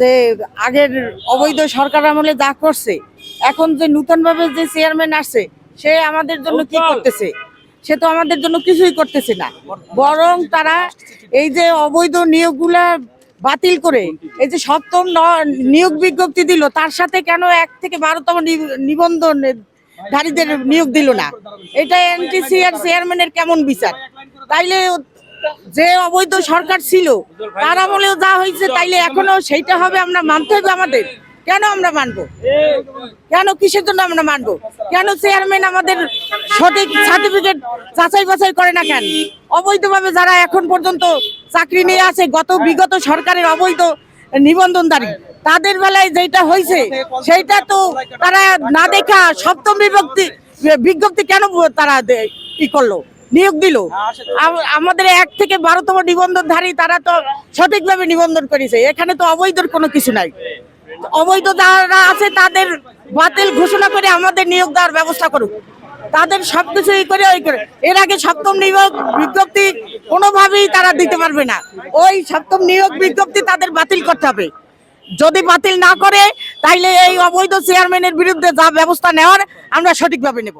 যে আগের অবৈধ সরকার আমলে যা করছে, এখন যে নতুনভাবে যে চেয়ারম্যান আসছে সে আমাদের জন্য কি করতেছে? সে তো আমাদের জন্য কিছুই করতেছে না, বরং তারা এই যে অবৈধ নিয়োগগুলা বাতিল করে এই যে সপ্তম নিয়োগ বিজ্ঞপ্তি দিল, তার সাথে কেন 1 থেকে 12তম নিবন্ধনধারীদের নিয়োগ দিল না? এটা এনটিসিআর চেয়ারম্যানের কেমন বিচার? তাইলে যে অবৈধ সরকার ছিল তার আমলেও যা হয়েছে, তাইলে এখনো সেইটা হবে, আমরা মানতে হবে আমাদের? কেন আমরা মানবো? কেন, কিসের জন্য আমরা মানবো? কেন চেয়ারম্যান আমাদের সঠিক সার্টিফিকেট যাচাই বাছাই করে না? কেন অবৈধভাবে যারা এখন পর্যন্ত চাকরি নিয়ে আছে, বিগত সরকারের অবৈধ নিবন্ধনধারী, তাদের বেলায় যেটা হয়েছে সেইটা তো তারা না দেখা সপ্তম বিজ্ঞপ্তি কেন তারা ই করলো, নিয়োগ দিল? আমাদের 1 থেকে 12তম নিবন্ধনধারী তারা তো সঠিকভাবে নিবন্ধন করেছে, এখানে তো অবৈধর কোনো কিছু নাই। অবৈধ যারা আছে তাদের বাতিল ঘোষণা করে আমাদের নিয়োগ দেওয়ার ব্যবস্থা করুক, তাদের সবকিছু করে ওই করে। এর আগে সপ্তম নিয়োগ বিজ্ঞপ্তি কোনোভাবেই তারা দিতে পারবে না, ওই সপ্তম নিয়োগ বিজ্ঞপ্তি তাদের বাতিল করতে হবে। যদি বাতিল না করে তাইলে এই অবৈধ চেয়ারম্যানের বিরুদ্ধে যা ব্যবস্থা নেওয়ার আমরা সঠিকভাবে নেব।